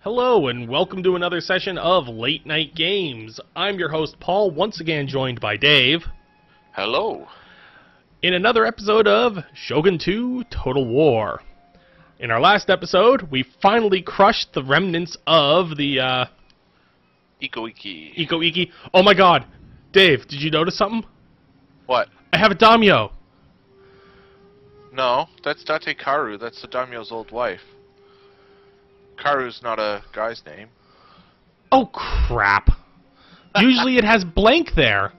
Hello and welcome to another session of Late Night Games. I'm your host Paul, once again joined by Dave. Hello. In another episode of Shogun 2 Total War. In our last episode, we finally crushed the remnants of the Ikko Ikki. Ikko Ikki. Oh my god! Dave, did you notice something? What? I have a daimyo! No, that's Date Karu. That's the daimyo's old wife. Karu's not a guy's name. Oh crap! Usually it has blank there.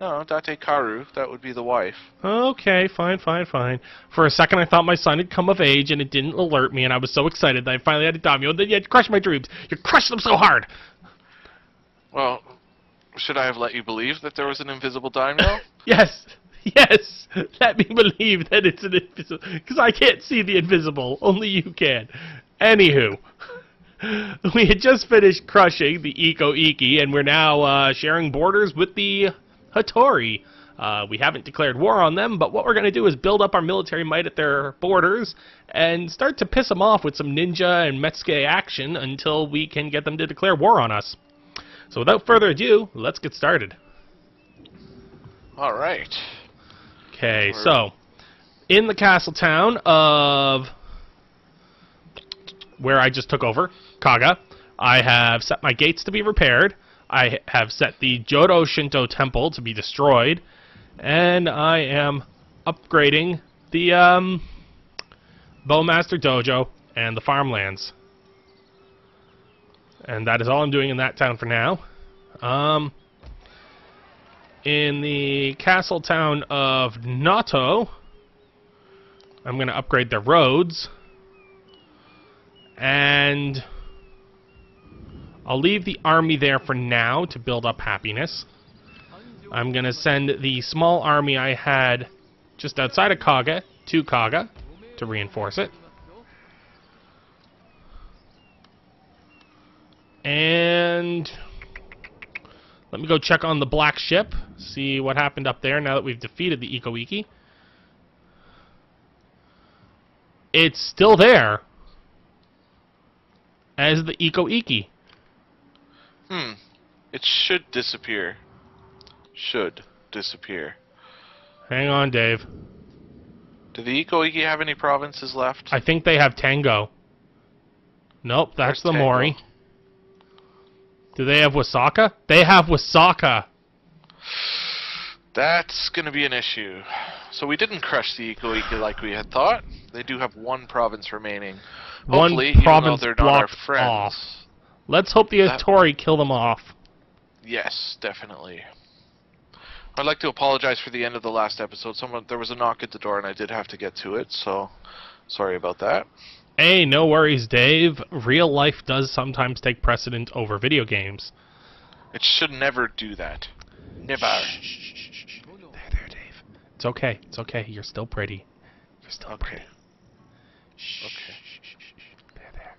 No, Date Karu. That would be the wife. Okay, fine. For a second I thought my son had come of age and it didn't alert me and I was so excited that I finally had a daimyo and then you had crushed my dreams. You crushed them so hard! Well, should I have let you believe that there was an invisible daimyo? Yes! Let me believe that it's an invisible... Because I can't see the invisible. Only you can. Anywho, we had just finished crushing the Ikko Ikki, and we're now sharing borders with the Hattori. We haven't declared war on them, but what we're going to do is build up our military might at their borders and start to piss them off with some ninja and Metsuke action until we can get them to declare war on us. So without further ado, let's get started. Alright. Okay, so, in the castle town of where I just took over, Kaga, I have set my gates to be repaired, I have set the Jodo Shinto temple to be destroyed, and I am upgrading the Bowmaster Dojo and the farmlands. And that is all I'm doing in that town for now. In the castle town of Noto, I'm going to upgrade the roads. And I'll leave the army there for now to build up happiness. I'm going to send the small army I had just outside of Kaga to Kaga to reinforce it. And let me go check on the black ship, see what happened up there now that we've defeated the Ikko Ikki. It's still there as the Ikko Ikki. It should disappear. Should disappear. Hang on, Dave. Do the Ikko Ikki have any provinces left? I think they have Tango. Nope, that's the Tango? Mori. Do they have Wasaka? They have Wasaka! That's going to be an issue. So we didn't crush the Ikko Ikki like we had thought. They do have one province remaining. Hopefully, One province even though they're not our blocked friends. off. Let's hope the Hattori kill them off. Yes, definitely. I'd like to apologize for the end of the last episode. There was a knock at the door and I did have to get to it, so sorry about that. Hey, no worries, Dave. Real life does sometimes take precedent over video games. It should never do that. Never. Shh. There, Dave. It's okay. You're still pretty. You're still pretty. Shh. Okay. There.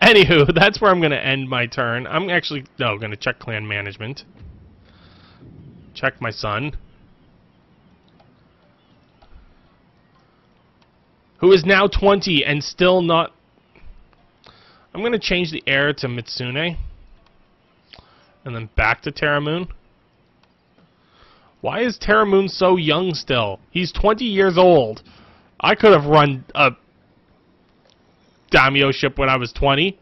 Anywho, that's where I'm going to end my turn. I'm actually, going to check clan management. Check my son, who is now 20 and still not... I'm going to change the heir to Mitsune. And then back to Terramoon. Why is Terramoon so young still? He's 20 years old. I could have run a daimyo ship when I was 20.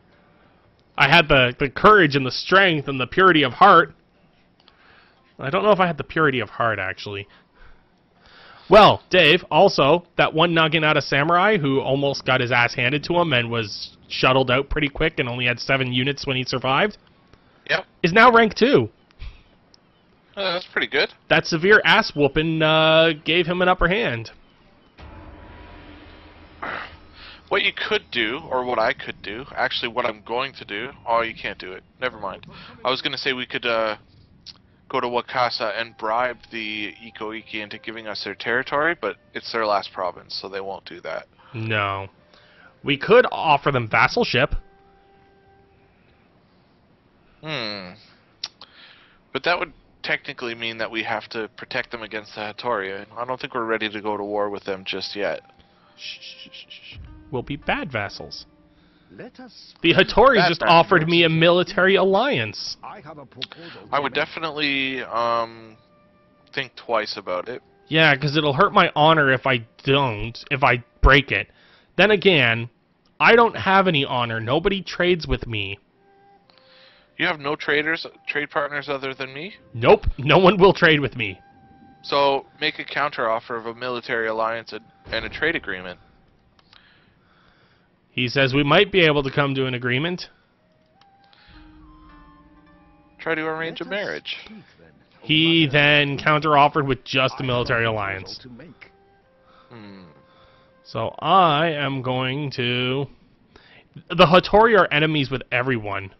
I had the courage and the strength and the purity of heart. I don't know if I had the purity of heart, actually. Well, Dave, also, that one Naginata samurai who almost got his ass handed to him and was shuttled out pretty quick and only had 7 units when he survived, Yep. is now rank 2. That's pretty good. That severe ass whooping gave him an upper hand. What you could do, or what I could do, actually what I'm going to do... Oh, you can't do it. Never mind. I was going to say we could go to Wakasa and bribe the Ikko Ikki into giving us their territory, but it's their last province, so they won't do that. No. We could offer them vassalship. But that would technically mean that we have to protect them against the Hattori. I don't think we're ready to go to war with them just yet. Shh. will be bad vassals. Let us The Hattori Bad just vassals. offered me a military alliance. I have a proposal. I would definitely think twice about it. Yeah, because it'll hurt my honor if I break it. Then again, I don't have any honor. Nobody trades with me. You have no trade partners other than me? Nope, no one will trade with me. So make a counteroffer of a military alliance and a trade agreement. He says we might be able to come to an agreement. Try to arrange a marriage. He then counteroffered with just a military alliance. So I am going to... The Hattori are enemies with everyone.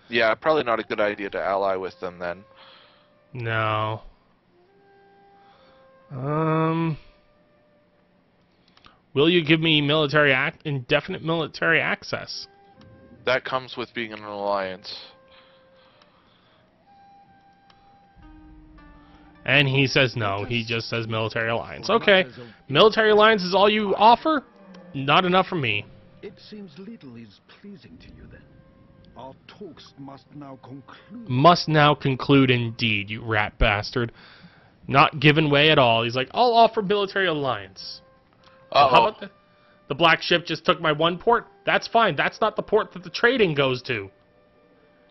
Yeah, probably not a good idea to ally with them then. No. Will you give me indefinite military access? That comes with being in an alliance. And he says no. He just says military alliance. Okay. Military alliance is all you offer? Not enough for me. It seems little is pleasing to you then. Our talks must now conclude. Must now conclude indeed, you rat bastard. Not giving way at all. He's like, I'll offer military alliance. Well, how about the black ship just took my one port? That's fine. That's not the port that the trading goes to.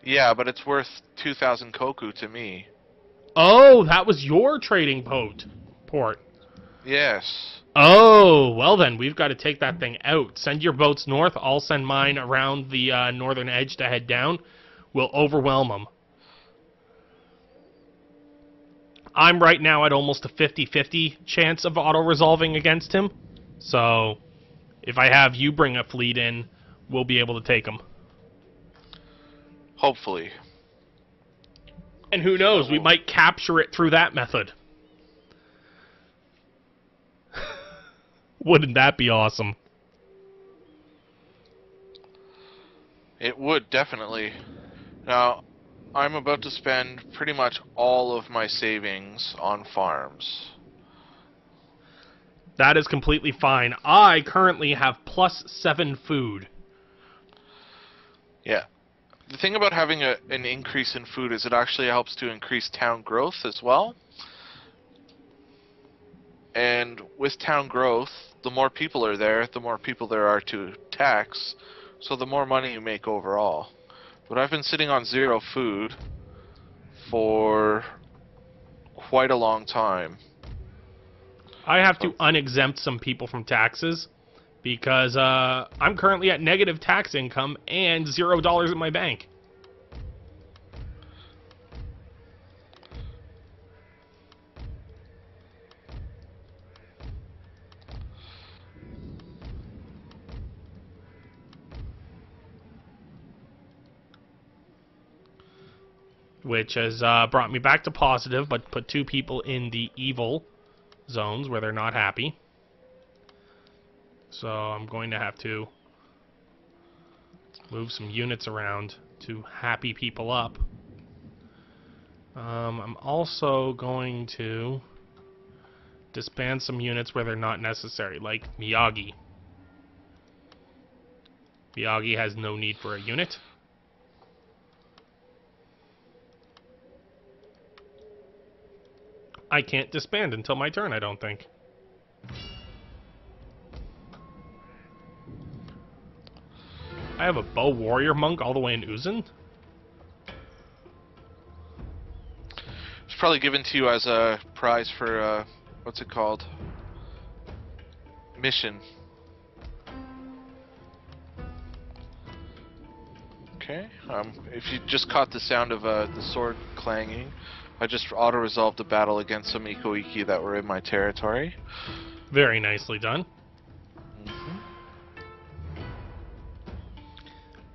Yeah, but it's worth 2,000 koku to me. Oh, that was your trading port. Yes. Oh, well then, we've got to take that thing out. Send your boats north. I'll send mine around the northern edge to head down. We'll overwhelm them. I'm right now at almost a 50-50 chance of auto-resolving against him. So, if I have you bring a fleet in, we'll be able to take him. Hopefully. And who knows, we might capture it through that method. Wouldn't that be awesome? It would, definitely. Now, I'm about to spend pretty much all of my savings on farms. That is completely fine. I currently have +7 food. Yeah. The thing about having an increase in food is it actually helps to increase town growth as well. And with town growth, the more people are there, the more people there are to tax, so the more money you make overall. But I've been sitting on 0 food for quite a long time. I have to unexempt some people from taxes because I'm currently at negative tax income and $0 in my bank. Which has brought me back to positive, but put 2 people in the evil zones where they're not happy. So I'm going to have to move some units around to happy people up. I'm also going to disband some units where they're not necessary, like Miyagi. Miyagi has no need for a unit. I can't disband until my turn, I don't think. I have a bow warrior monk all the way in Uzun? It's probably given to you as a prize for, what's it called? Mission. Okay, if you just caught the sound of the sword clanging, I just auto-resolved a battle against some Ikko Ikki that were in my territory. Very nicely done.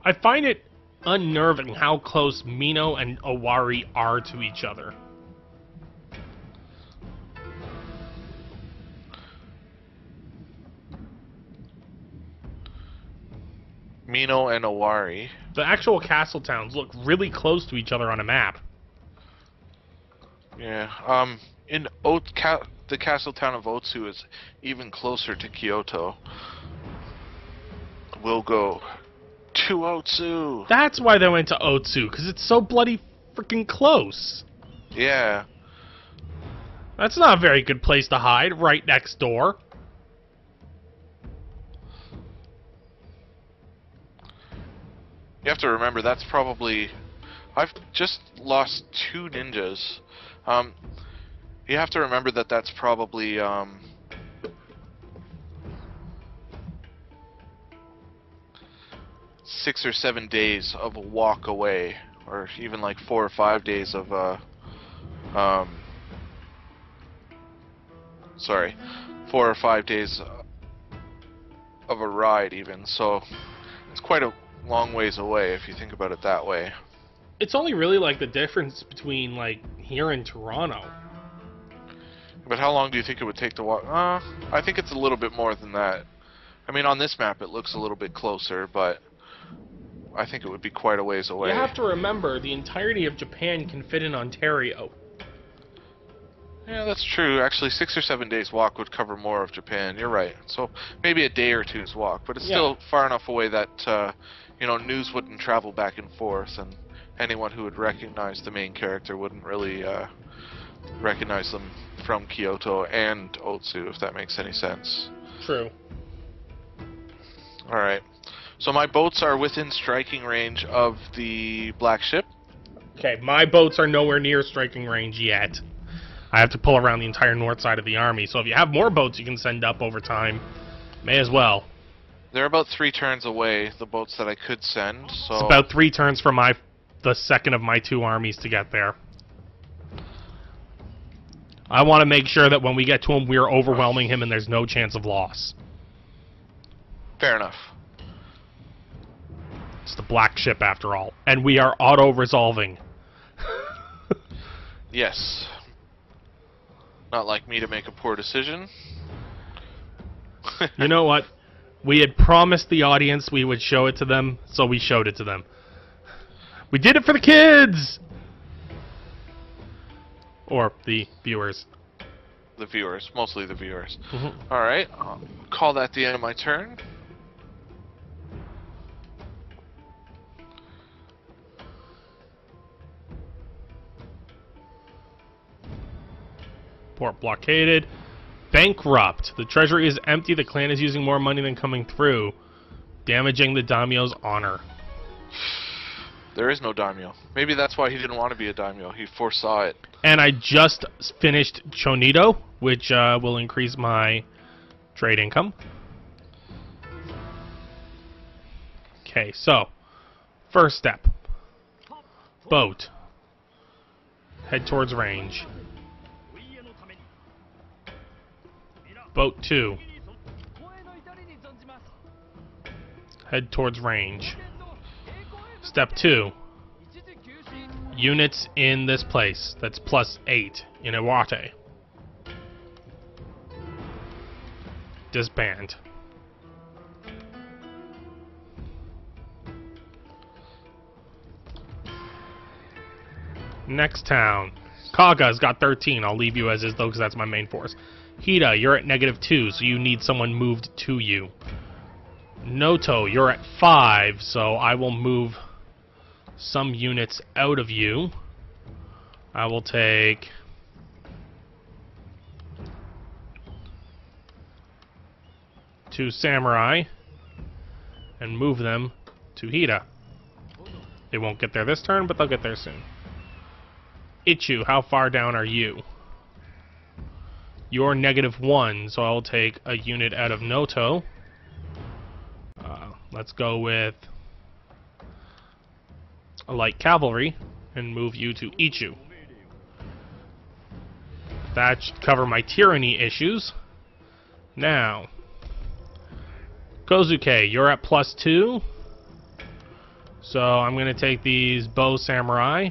I find it unnerving how close Mino and Owari are to each other. Mino and Owari. The actual castle towns look really close to each other on a map. Yeah, in the castle town of Otsu is even closer to Kyoto. will go to Otsu. That's why they went to Otsu, because it's so bloody freaking close. Yeah. That's not a very good place to hide, right next door. You have to remember, that's probably... I've just lost 2 ninjas. You have to remember that that's probably, 6 or 7 days of a walk away, or even like 4 or 5 days of, sorry, 4 or 5 days of a ride even, so it's quite a long ways away if you think about it that way. It's only really like the difference between like here and Toronto. But how long do you think it would take to walk? I think it's a little bit more than that. I mean, on this map it looks a little bit closer, but I think it would be quite a ways away. You have to remember, the entirety of Japan can fit in Ontario. Yeah, that's true. Actually, 6 or 7 days walk would cover more of Japan. You're right. So maybe a day or two's walk, but it's still far enough away that you know, news wouldn't travel back and forth, and anyone who would recognize the main character wouldn't really recognize them from Kyoto and Otsu, if that makes any sense. True. All right. So my boats are within striking range of the black ship. Okay, my boats are nowhere near striking range yet. I have to pull around the entire north side of the army, so if you have more boats you can send up over time, may as well. They're about 3 turns away, the boats that I could send, so... It's about 3 turns for the second of my 2 armies to get there. I want to make sure that when we get to him, we're overwhelming him and there's no chance of loss. Fair enough. It's the black ship, after all. And we are auto-resolving. Yes. Not like me to make a poor decision. You know what? We had promised the audience we would show it to them, so we showed it to them. We did it for the kids! Or the viewers. The viewers. Mostly the viewers. Mm-hmm. Alright. I'll call that the end of my turn. Port blockaded. Bankrupt. The treasury is empty. The clan is using more money than coming through, damaging the daimyo's honor. There is no daimyo. Maybe that's why he didn't want to be a daimyo. He foresaw it. And I just finished Chonito, which will increase my trade income. Okay, so first step. Boat. Head towards range. Boat 2. Head towards range. Step 2. Units in this place. That's +8 in Iwate. Disband. Next town. Kaga's got 13. I'll leave you as is though, because that's my main force. Hida, you're at -2, so you need someone moved to you. Noto, you're at 5, so I will move some units out of you. I will take... two samurai and move them to Hida. They won't get there this turn, but they'll get there soon. Ichu, how far down are you? You're -1, so I'll take a unit out of Noto. Let's go with a light cavalry and move you to Ichu. That should cover my tyranny issues. Now, Kozuke, you're at +2. So I'm going to take these bow samurai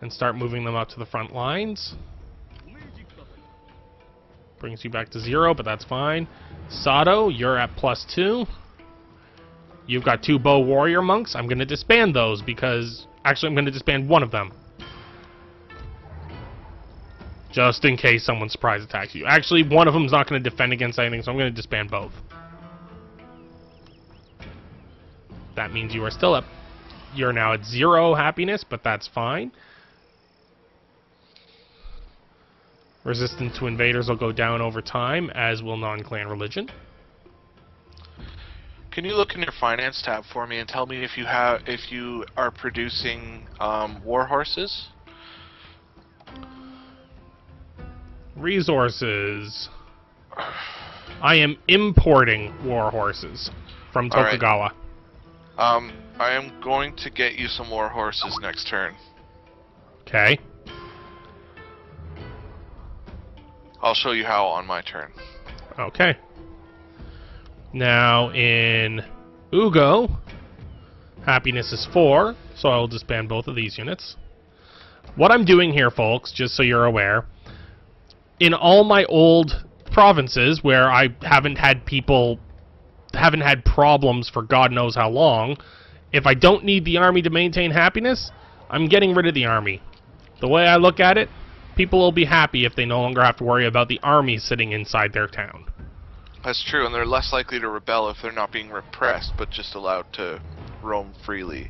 and start moving them up to the front lines. Brings you back to 0, but that's fine. Sato, you're at +2. You've got 2 bow warrior monks. I'm going to disband those because... Actually, I'm going to disband one of them. Just in case someone surprise attacks you. Actually, one of them's not going to defend against anything, so I'm going to disband both. That means you are still up. You're now at 0 happiness, but that's fine. Resistance to invaders will go down over time, as will non-clan religion. Can you look in your finance tab for me and tell me if you are producing war horses? Resources. I am importing war horses from Tokugawa. I am going to get you some war horses next turn. Okay. I'll show you how on my turn. Okay. Now in Ugo, happiness is 4, so I'll disband both of these units. What I'm doing here, folks, just so you're aware, in all my old provinces where I haven't had problems for God knows how long, if I don't need the army to maintain happiness, I'm getting rid of the army. The way I look at it, people will be happy if they no longer have to worry about the army sitting inside their town. That's true, and they're less likely to rebel if they're not being repressed, but just allowed to roam freely.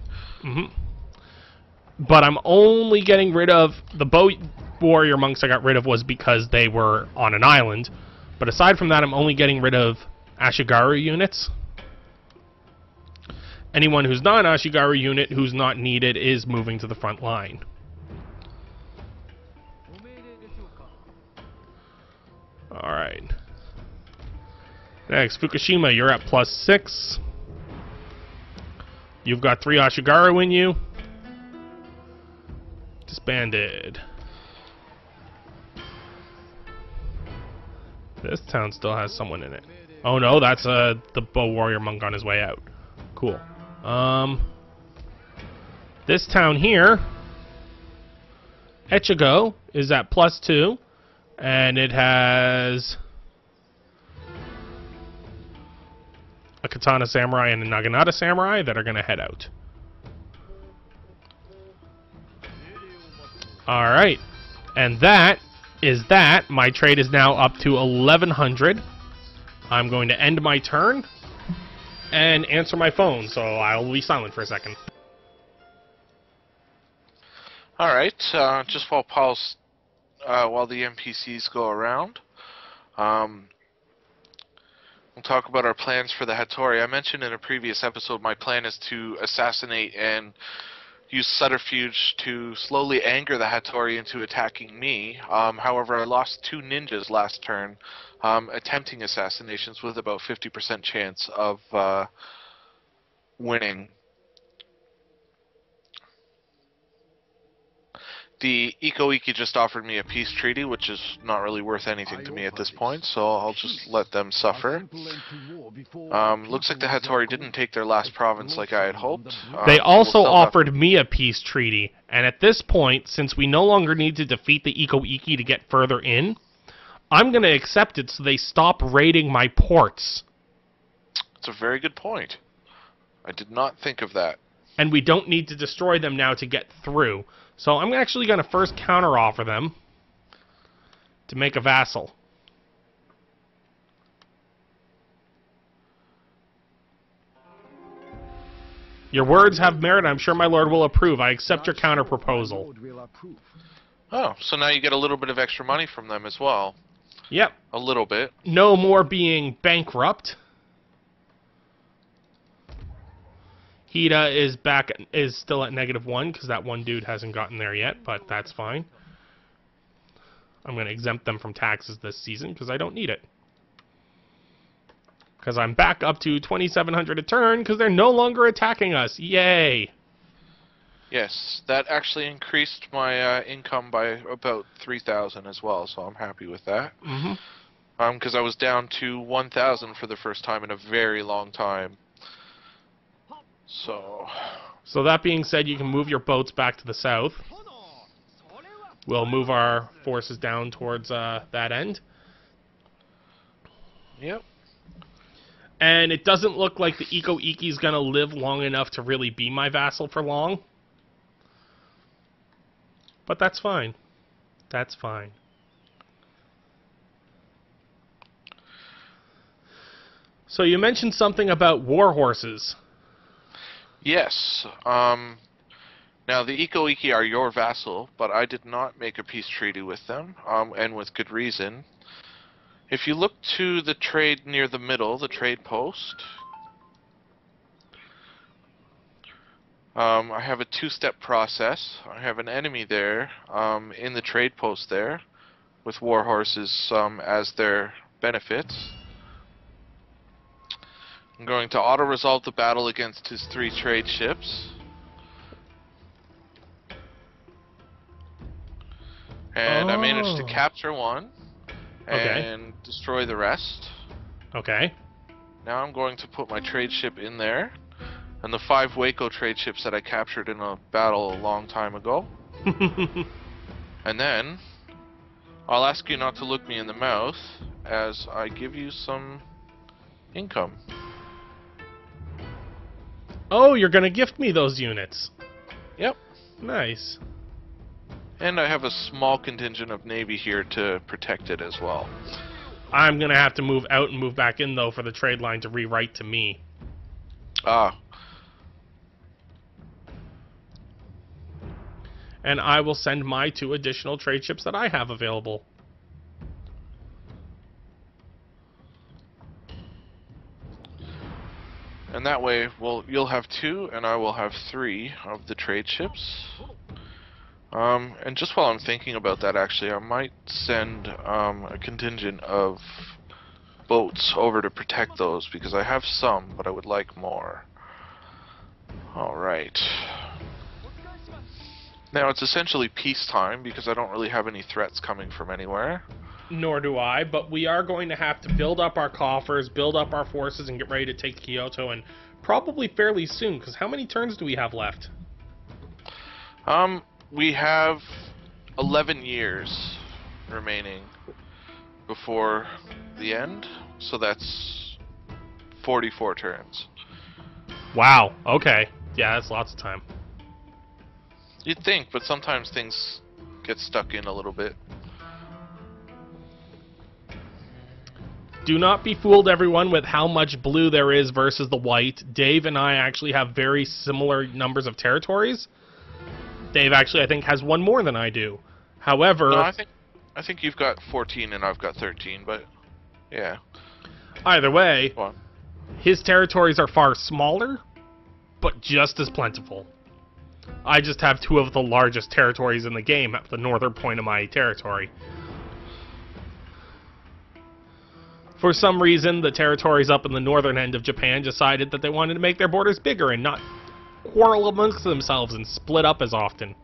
But I'm only getting rid of the bow warrior monks I got rid of was because they were on an island. But aside from that, I'm only getting rid of Ashigaru units. Anyone who's not an Ashigaru unit who's not needed is moving to the front line. Alright. Next, Fukushima, you're at +6. You've got 3 Ashigaru in you. Disbanded. This town still has someone in it. Oh no, that's the bow warrior monk on his way out. Cool. This town here, Echigo, is at +2, and it has a Katana Samurai and a Naginata Samurai that are going to head out. Alright, and that is that. My trade is now up to 1100. I'm going to end my turn and answer my phone, so I'll be silent for a second. Alright, just while while the NPCs go around, we'll talk about our plans for the Hattori. I mentioned in a previous episode my plan is to assassinate and use subterfuge to slowly anger the Hattori into attacking me. However, I lost 2 ninjas last turn attempting assassinations with about 50% chance of winning. The Ikko Ikki just offered me a peace treaty, which is not really worth anything to me at this point, so I'll just let them suffer. Looks like the Hattori didn't take their last province like I had hoped. They also offered me a peace treaty, and at this point, since we no longer need to defeat the Ikko Ikki to get further in, I'm going to accept it so they stop raiding my ports. That's a very good point. I did not think of that. And we don't need to destroy them now to get through. So I'm actually going to first counteroffer them to make a vassal. Your words have merit. I'm sure my lord will approve. I accept your counter-proposal. Oh, so now you get a little bit of extra money from them as well. Yep. A little bit. No more being bankrupt. Hida is still at -1 because that one dude hasn't gotten there yet, but that's fine. I'm going to exempt them from taxes this season because I don't need it. Because I'm back up to 2,700 a turn because they're no longer attacking us. Yay! Yes, that actually increased my income by about 3,000 as well, so I'm happy with that. Because I was down to 1,000 for the first time in a very long time. So that being said, you can move your boats back to the south. We'll move our forces down towards that end. Yep. And it doesn't look like the Ikko Ikki is going to live long enough to really be my vassal for long. But that's fine. That's fine. So you mentioned something about war horses. Yes. Now, the Ikko Ikki are your vassal, but I did not make a peace treaty with them, and with good reason. If you look to the trade near the middle, the trade post, I have a two-step process. I have an enemy there, in the trade post there, with war horses as their benefits. I'm going to auto-resolve the battle against his 3 trade ships. And I managed to capture one and destroy the rest. Okay. Now I'm going to put my trade ship in there, and the 5 Waco trade ships that I captured in a battle a long time ago. And then I'll ask you not to look me in the mouth as I give you some income. Oh, you're gonna gift me those units. Yep. Nice. And I have a small contingent of Navy here to protect it as well. I'm gonna have to move out and move back in, though, for the trade line to rewrite to me. Ah. And I will send my 2 additional trade ships that I have available. And that way, well, you'll have 2, and I will have 3 of the trade ships. And just while I'm thinking about that, actually, I might send a contingent of boats over to protect those, because I have some, but I would like more. Alright. Now, it's essentially peacetime, because I don't really have any threats coming from anywhere. Nor do I, but we are going to have to build up our coffers, build up our forces, and get ready to take Kyoto, and probably fairly soon, because how many turns do we have left? We have 11 years remaining before the end, so that's 44 turns. Wow, okay. Yeah, that's lots of time. You'd think, but sometimes things get stuck in a little bit. Do not be fooled, everyone, with how much blue there is versus the white. Dave and I actually have very similar numbers of territories. Dave actually, I think, has 1 more than I do. However... No, I think you've got 14 and I've got 13, but... yeah. Either way, Well, his territories are far smaller, but just as plentiful. I just have 2 of the largest territories in the game at the northern point of my territory. For some reason, the territories up in the northern end of Japan decided that they wanted to make their borders bigger and not quarrel amongst themselves and split up as often.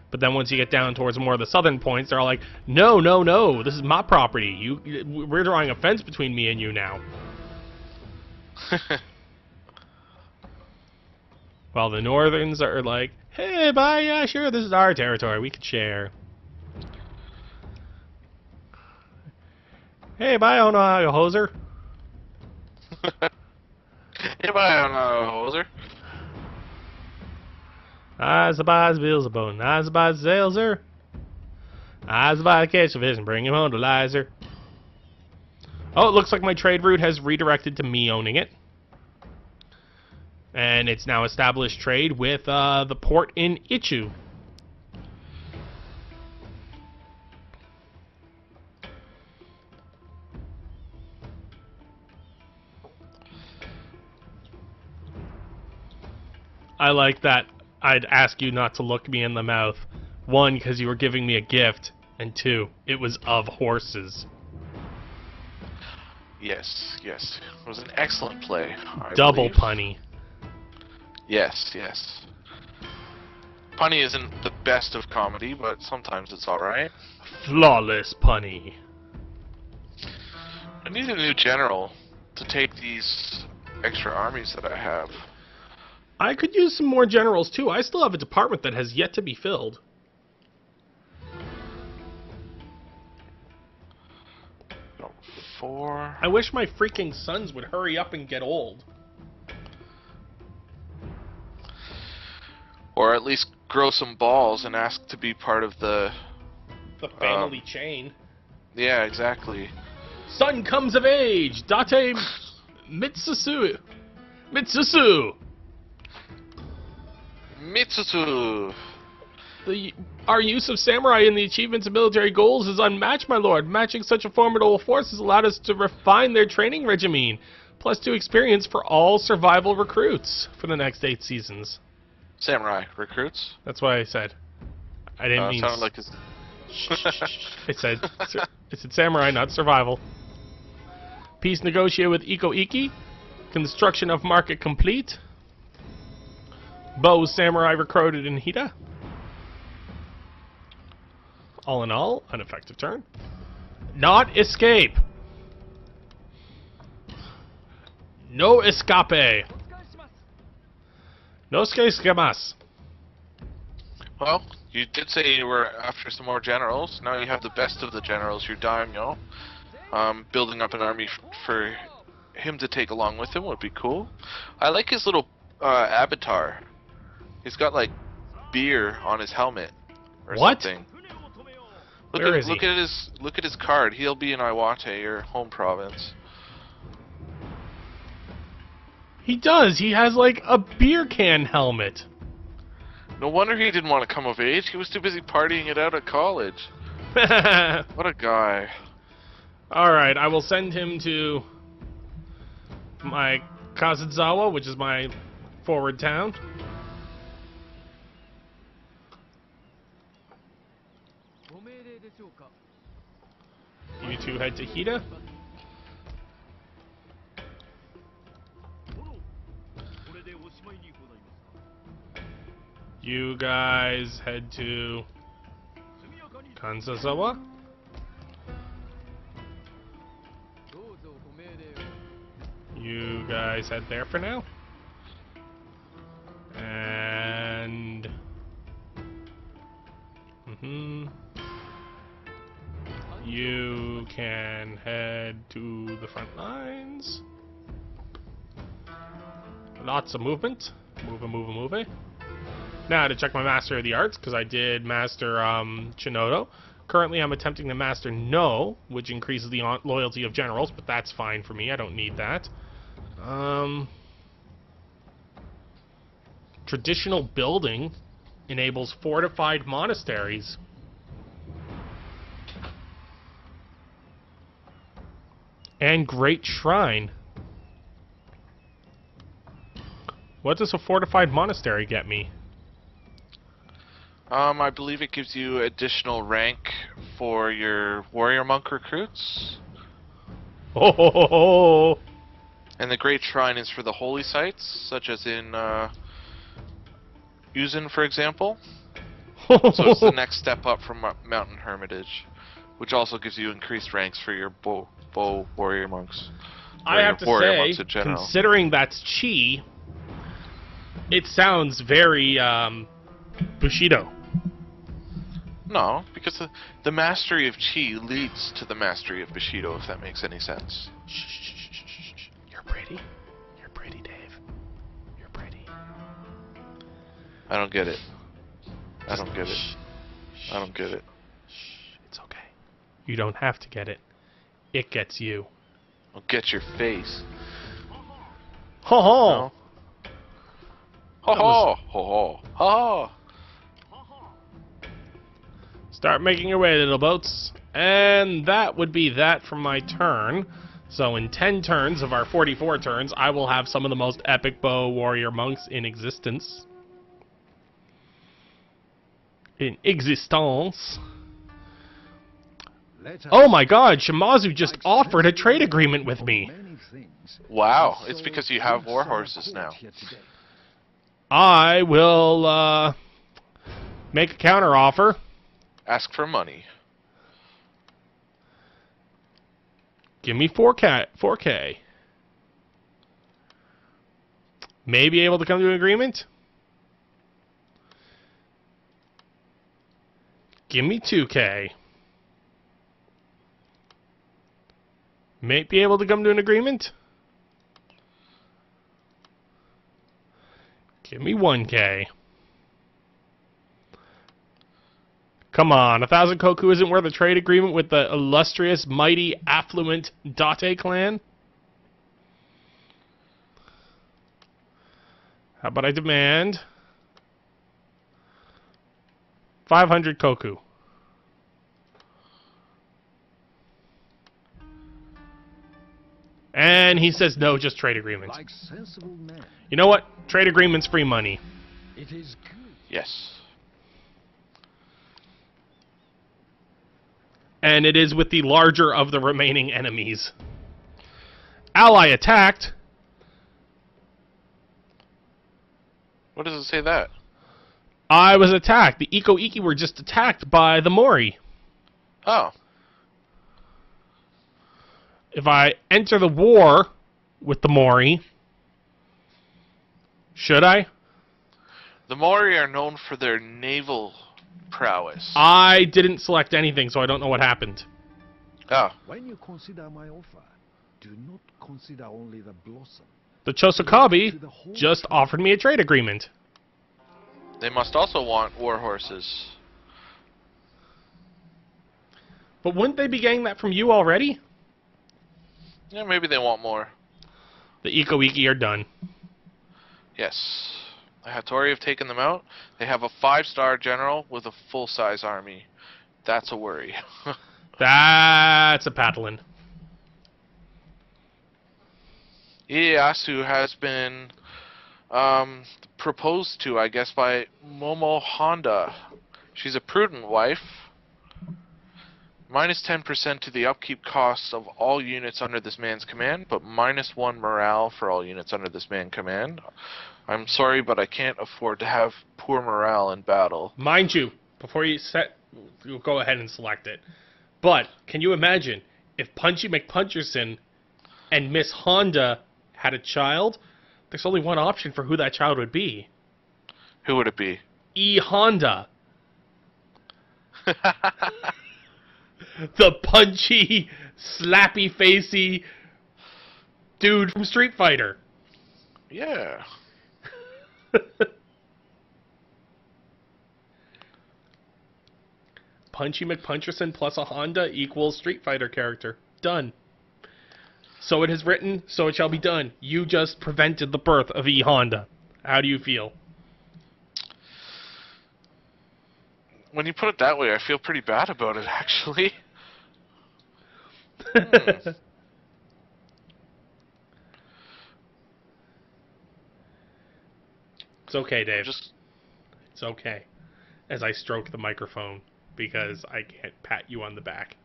But then once you get down towards more of the southern points, they're all like, no, no, no, this is my property. We're drawing a fence between me and you now. While the northerns are like, hey, bye, yeah, sure, this is our territory, we could share. Hey, bye, oh no, hoser. hey, bye, hoser. Eyes about Beelzebub, eyes about Zelzer. Eyes about catch a fish and bring him home to Lizer. Oh, it looks like my trade route has redirected to me owning it. And it's now established trade with the port in Ichu. I like that I'd ask you not to look me in the mouth. 1, because you were giving me a gift, and 2, it was of horses. Yes, yes. It was an excellent play. Double punny. Yes, yes. Punny isn't the best of comedy, but sometimes it's alright. Flawless punny. I need a new general to take these extra armies that I have. I could use some more generals, too. I still have a department that has yet to be filled. No, 4. I wish my freaking sons would hurry up and get old. Or at least grow some balls and ask to be part of the family chain. Yeah, exactly. Son comes of age! Date Mitsusu! Mitsusu! Mitsutsu! Our use of samurai in the achievements of military goals is unmatched, my lord. Matching such a formidable force has allowed us to refine their training regimen. +2 experience for all survival recruits for the next 8 seasons. Samurai recruits? That's what I said. I didn't mean... Sounded like his... It said samurai, not survival. Peace negotiated with Ikko Ikki. Construction of market complete. Bow samurai recruited in Hida. All in all, an effective turn. Not escape. No escape. No escapemas. Well, you did say you were after some more generals. Now you have the best of the generals, your daimyo. Building up an army for him to take along with him would be cool. I like his little avatar. He's got like beer on his helmet or something. Look at his card. He'll be in Iwate, your home province. He does. He has like a beer can helmet. No wonder he didn't want to come of age. He was too busy partying it out at college. What a guy. Alright, I will send him to my Kazuzawa, which is my forward town. You two head to Hida. You guys head to Kanzazawa. You guys head there for now. And... You can head to the front lines. Lots of movement. Move. Now to check my Master of the Arts, because I did Master Chinodo. Currently I'm attempting to Master No, which increases the loyalty of generals, but that's fine for me. I don't need that. Traditional building enables fortified monasteries. And Great Shrine. What does a fortified monastery get me? I believe it gives you additional rank for your warrior monk recruits. Oh! And the Great Shrine is for the holy sites, such as in Uzun, for example. So it's the next step up from Mountain Hermitage, which also gives you increased ranks for your bow warrior monks. I have to say, considering that's chi, it sounds very Bushido. No, because the mastery of chi leads to the mastery of Bushido, if that makes any sense. Shh. You're pretty. You're pretty, Dave. You're pretty. I don't get it. I don't get it. I don't get it. Shh. It's okay. You don't have to get it. It gets you. I'll get your face. Ho ho! No. Ho ho! Ho ho! Ha! Start making your way, little boats. And that would be that from my turn. So in 10 turns of our 44 turns, I will have some of the most epic bow warrior monks in existence. In existence. Oh my god, Shimazu just offered a trade agreement with me. Wow, it's because you have war horses now. I will make a counter offer. Ask for money. Give me 4K. May be able to come to an agreement. Give me 2K. May be able to come to an agreement. Give me 1K. Come on, 1,000 koku isn't worth a trade agreement with the illustrious, mighty, affluent Date clan? How about I demand 500 koku. And he says no, just trade agreements. Like sensible men, You know what? Trade agreements, free money. it is good. Yes. And it is with the larger of the remaining enemies. Ally attacked. What does it say that? I was attacked. The Ikko Ikki were just attacked by the Mori. Oh. If I enter the war with the Mori, should I? The Mori are known for their naval prowess. I didn't select anything, so I don't know what happened. Oh. When you consider my offer, do not consider only the blossom. The Chosokabe just offered me a trade agreement. They must also want war horses. But wouldn't they be getting that from you already? Yeah, maybe they want more. The Ikko Ikki are done. Yes. The Hattori have taken them out. They have a 5-star general with a full-size army. That's a worry. That's a paddling. Ieyasu has been proposed to, I guess, by Momo Honda. She's a prudent wife. Minus 10% to the upkeep costs of all units under this man's command, but minus 1 morale for all units under this man's command. I'm sorry, but I can't afford to have poor morale in battle. Mind you, before you'll go ahead and select it. But, can you imagine, if Punchy McPuncherson and Miss Honda had a child, there's only one option for who that child would be. Who would it be? E. Honda. The punchy, slappy-facey dude from Street Fighter. Yeah. Punchy McPuncherson plus a Honda equals Street Fighter character. Done. So it is written, so it shall be done. You just prevented the birth of E. Honda. How do you feel? When you put it that way, I feel pretty bad about it, actually. It's okay, Dave. Just It's okay. As I stroke the microphone, because I can't pat you on the back.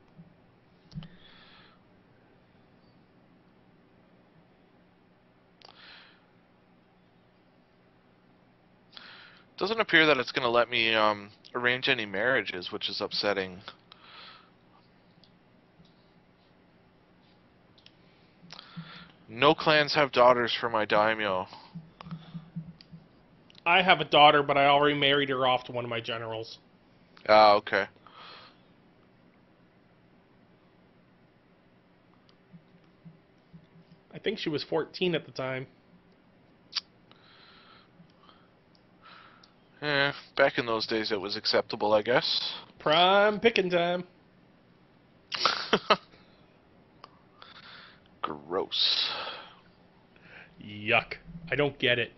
doesn't appear that it's going to let me arrange any marriages, which is upsetting. No clans have daughters for my daimyo. I have a daughter, but I already married her off to one of my generals. Ah, okay. I think she was 14 at the time. Eh, back in those days it was acceptable, I guess. Prime picking time. Gross. Yuck. I don't get it.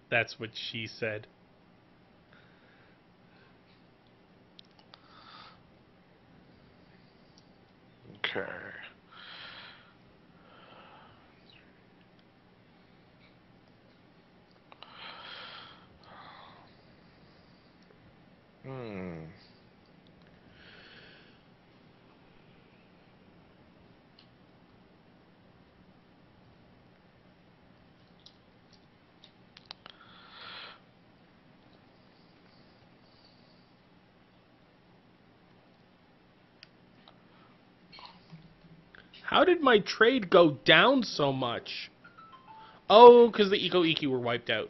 That's what she said. Okay. How did my trade go down so much? Oh, because the Ikko Ikki were wiped out.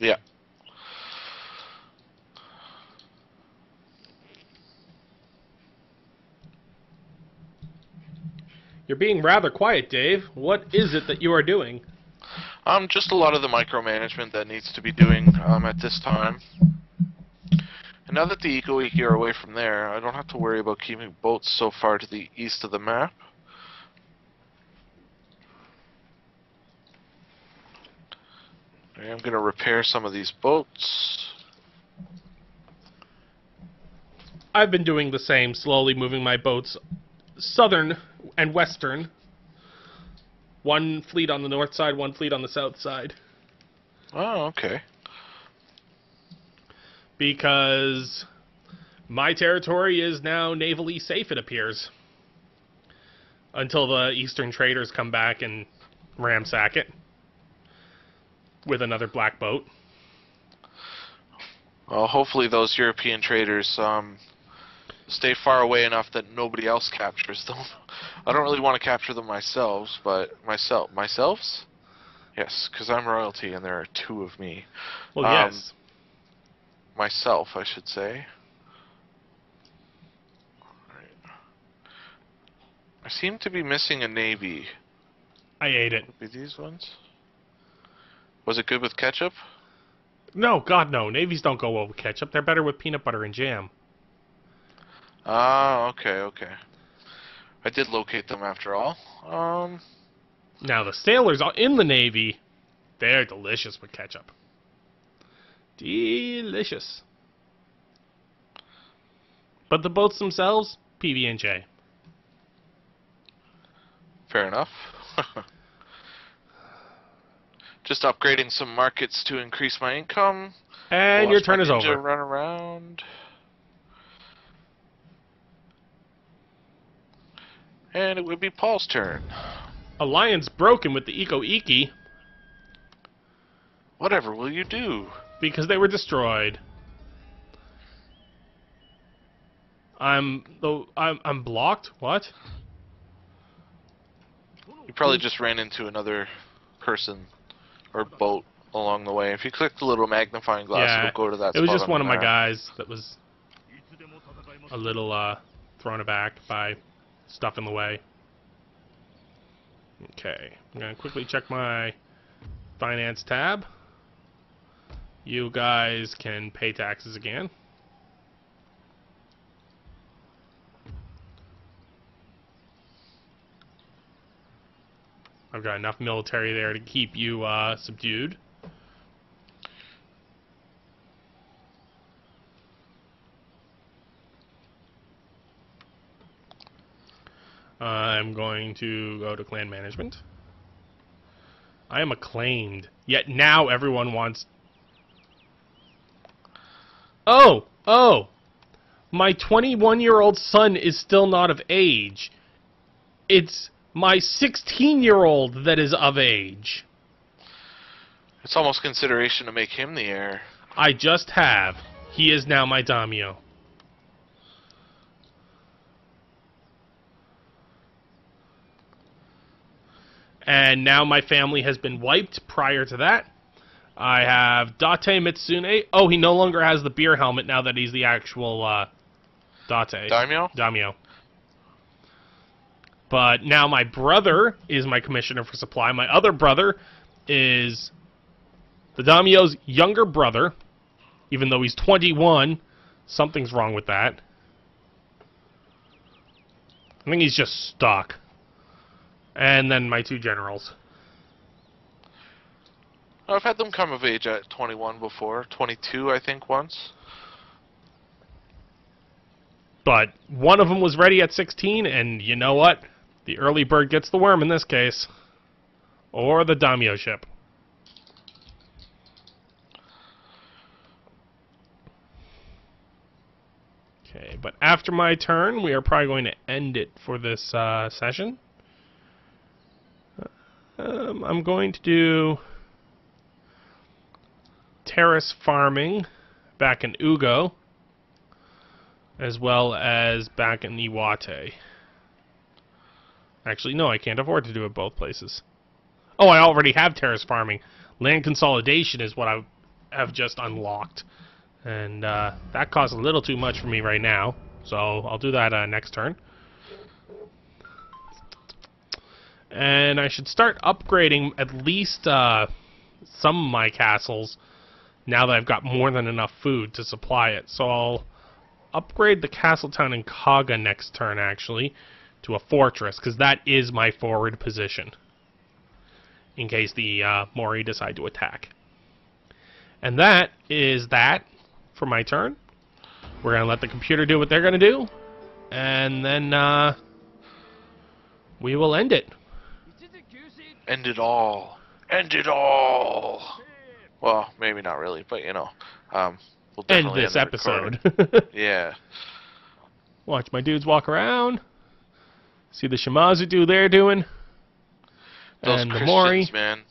Yeah. You're being rather quiet, Dave. What is it that you are doing? Just a lot of the micromanagement that needs to be doing at this time. And now that the Ikko Ikki are away from there, I don't have to worry about keeping boats so far to the east of the map. I'm going to repair some of these boats. I've been doing the same, slowly moving my boats southern and western. One fleet on the north side, one fleet on the south side. Oh, okay. Because my territory is now navally safe, it appears. Until the eastern traders come back and ransack it with another black boat. Well, hopefully those European traders stay far away enough that nobody else captures them. I don't really want to capture them myself, but myselfs? Yes, because I'm royalty and there are two of me. Well, yes. Myself, I should say. Right. I seem to be missing a navy. I ate it. Would be these ones? Was it good with ketchup? No, God, no. Navies don't go well with ketchup. They're better with peanut butter and jam. Ah, okay, okay. I did locate them after all. Now, the sailors in the Navy, they're delicious with ketchup. Delicious. But the boats themselves, PB&J. Fair enough. Just upgrading some markets to increase my income. And your turn is over. Run around. And it would be Paul's turn. Alliance broken with the Ikko Ikki. Whatever will you do? Because they were destroyed. I'm blocked? What? You probably just ran into another person or boat along the way. If you click the little magnifying glass, it'll go to that spot. It was just on one the of my map. guys that was a little thrown aback by stuff in the way. Okay, I'm going to quickly check my finance tab. You guys can pay taxes again. I've got enough military there to keep you subdued. I'm going to go to clan management. I am acclaimed. Yet now everyone wants... Oh! Oh! My 21-year-old son is still not of age. It's my 16-year-old that is of age. It's almost consideration to make him the heir. I just have. He is now my daimyo. And now my family has been wiped prior to that. I have Date Mitsune. Oh, he no longer has the beer helmet now that he's the actual Date. Daimyo? Daimyo. But now my brother is my commissioner for supply. My other brother is the daimyo's younger brother. Even though he's 21, something's wrong with that. I think he's just stuck. And then my two generals. I've had them come of age at 21 before. 22, I think, once. But one of them was ready at 16, and you know what? The early bird gets the worm in this case. Or the daimyo ship. Okay, but after my turn, we are probably going to end it for this session. I'm going to do terrace farming back in Ugo, as well as back in Iwate. Actually, no, I can't afford to do it both places. Oh, I already have terrace farming. Land consolidation is what I have just unlocked. And that costs a little too much for me right now, so I'll do that next turn. And I should start upgrading at least some of my castles now that I've got more than enough food to supply it. So I'll upgrade the castle town in Kaga next turn, actually, to a fortress, because that is my forward position, in case the Mori decide to attack. And that is that for my turn. We're going to let the computer do what they're going to do, and then we will end it. End it all. End it all. Well, maybe not really, but you know, we'll definitely End this episode. Yeah. Watch my dudes walk around. See the Shimazu do they're doing. Those and Christians, the Mori. man.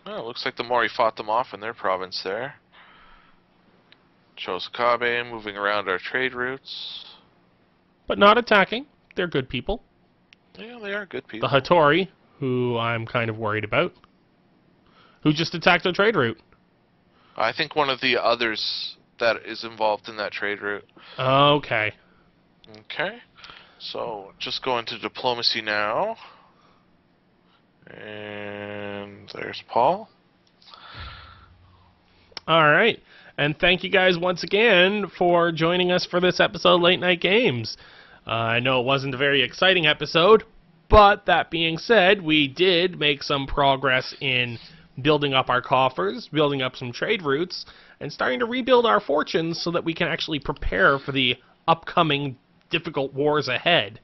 Oh, it looks like the Mori fought them off in their province there. Chosokabe moving around our trade routes. But not attacking. They're good people. Yeah, they are good people. The Hattori, who I'm kind of worried about, who just attacked our trade route. I think one of the others that is involved in that trade route. Okay. Okay. So, just go into diplomacy now. And there's Paul. Alright. And thank you guys once again for joining us for this episode of Late Night Games. I know it wasn't a very exciting episode, but that being said, we did make some progress in building up our coffers, building up some trade routes, and starting to rebuild our fortunes so that we can actually prepare for the upcoming difficult wars ahead.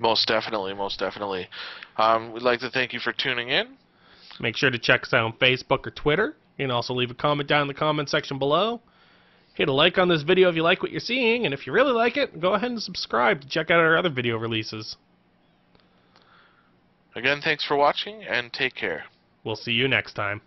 Most definitely, most definitely. We'd like to thank you for tuning in. Make sure to check us out on Facebook or Twitter. You can also leave a comment down in the comment section below. Hit a like on this video if you like what you're seeing, and if you really like it, go ahead and subscribe to check out our other video releases. Again, thanks for watching, and take care. We'll see you next time.